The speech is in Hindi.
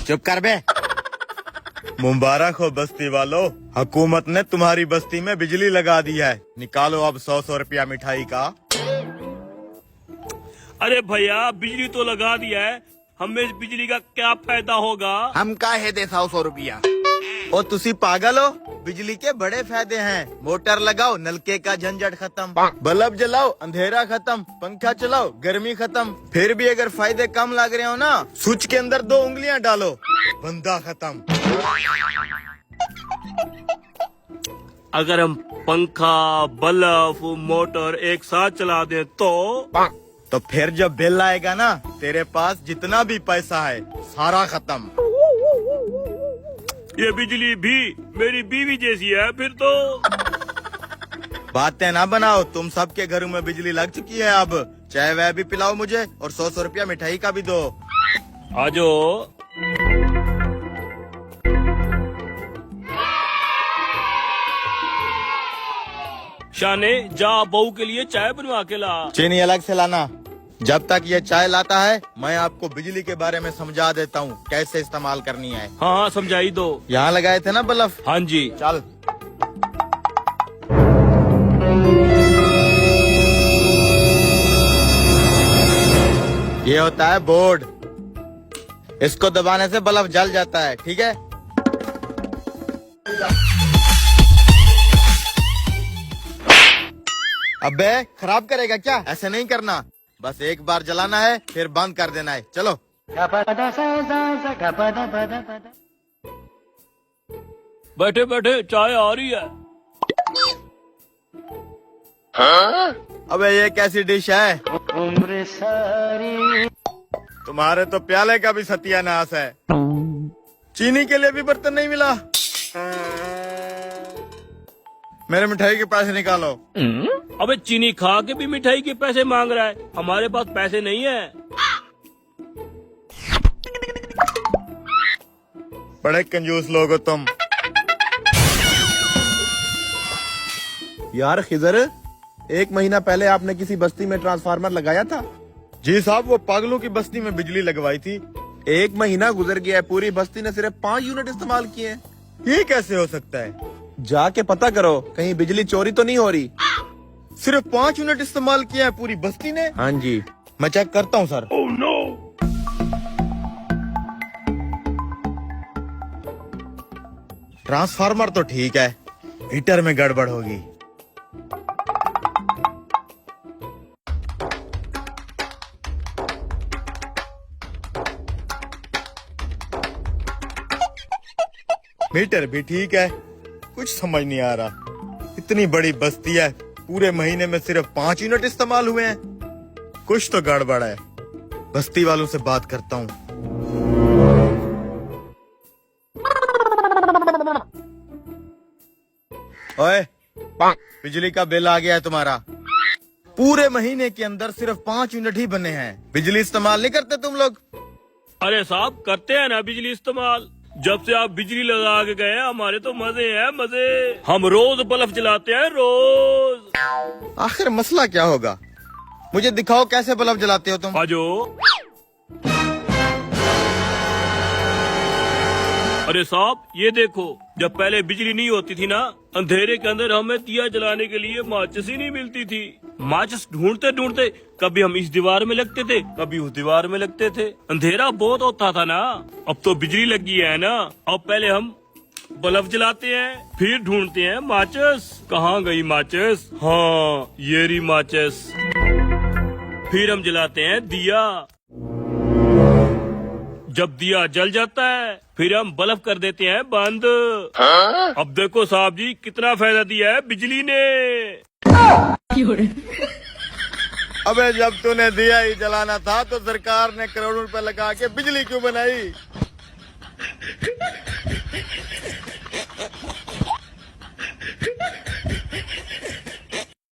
चुप कर बे। मुबारक हो बस्ती वालों, हुकूमत ने तुम्हारी बस्ती में बिजली लगा दी है। निकालो अब 100 रुपया मिठाई का। अरे भैया बिजली तो लगा दिया है, हमें इस बिजली का क्या फायदा होगा? हम काहे दे 100 रुपया। ओ तुसी पागल हो, बिजली के बड़े फायदे हैं। मोटर लगाओ, नलके का झंझट खत्म, बल्ब जलाओ, अंधेरा खत्म, पंखा चलाओ, गर्मी खत्म। फिर भी अगर फायदे कम लग रहे हो ना, स्विच के अंदर 2 उंगलियां डालो, बंदा खत्म। अगर हम पंखा, बल्ब, मोटर एक साथ चला दें तो फिर जब बिल आएगा ना, तेरे पास जितना भी पैसा है सारा खत्म। ये बिजली भी मेरी बीवी जैसी है फिर तो। बातें ना बनाओ, तुम सबके घरों में बिजली लग चुकी है। अब चाय वह भी पिलाओ मुझे और 100 रुपया मिठाई का भी दो। आजो शाने जा बहू के लिए चाय बनवा के ला। चीनी अलग से लाना। जब तक ये चाय लाता है, मैं आपको बिजली के बारे में समझा देता हूँ कैसे इस्तेमाल करनी है। हाँ समझाई दो। यहाँ लगाए थे ना बल्ब? हाँ जी। चल। ये होता है बोर्ड, इसको दबाने से बल्ब जल जाता है, ठीक है? अबे खराब करेगा क्या? ऐसे नहीं करना, बस एक बार जलाना है फिर बंद कर देना है। चलो। बैठे बैठे चाय आ रही है। अबे ये कैसी डिश है? उम्र सारी तुम्हारे तो प्याले का भी सत्यानाश है। चीनी के लिए भी बर्तन नहीं मिला। मेरे मिठाई के पैसे निकालो। अबे चीनी खा के भी मिठाई के पैसे मांग रहा है, हमारे पास पैसे नहीं है। बड़े कंजूस लोग हो तुम। यार खिजर, 1 महीना पहले आपने किसी बस्ती में ट्रांसफार्मर लगाया था? जी साहब, वो पागलों की बस्ती में बिजली लगवाई थी। 1 महीना गुजर गया है, पूरी बस्ती ने सिर्फ 5 यूनिट इस्तेमाल किए हैं। ये कैसे हो सकता है? जाके पता करो, कहीं बिजली चोरी तो नहीं हो रही। सिर्फ 5 यूनिट इस्तेमाल किया है पूरी बस्ती ने? हाँ जी। मैं चेक करता हूँ सर। Oh no. ट्रांसफार्मर तो ठीक है, हीटर में गड़बड़ होगी। मीटर भी ठीक है, कुछ समझ नहीं आ रहा। इतनी बड़ी बस्ती है, पूरे महीने में सिर्फ 5 यूनिट इस्तेमाल हुए हैं। कुछ तो गड़बड़ है। बस्ती वालों से बात करता हूँ। ओए, बिजली का बिल आ गया है तुम्हारा। पूरे महीने के अंदर सिर्फ 5 यूनिट ही बने हैं। बिजली इस्तेमाल नहीं करते तुम लोग? अरे साहब करते हैं ना बिजली इस्तेमाल। जब से आप बिजली लगा के गए हमारे तो मजे हैं मजे। हम रोज बल्ब जलाते हैं रोज। आखिर मसला क्या होगा? मुझे दिखाओ कैसे बल्ब जलाते हो तुम। आजो। अरे साहब ये देखो, जब पहले बिजली नहीं होती थी ना, अंधेरे के अंदर हमें दिया जलाने के लिए माचिस ही नहीं मिलती थी। माचिस ढूंढते ढूंढते कभी हम इस दीवार में लगते थे, कभी उस दीवार में लगते थे। अंधेरा बहुत होता था ना। अब तो बिजली लगी है ना, अब पहले हम बल्ब जलाते हैं, फिर ढूंढते हैं माचिस। कहाँ गई माचिस? हाँ ये रही माचिस। फिर हम जलाते हैं दिया। जब दिया जल जाता है फिर हम बल्ब कर देते हैं बंद। अब देखो साहब जी कितना फायदा दिया है बिजली ने। अबे जब तूने दिया ही जलाना था तो सरकार ने करोड़ों रुपए लगा के बिजली क्यों बनाई?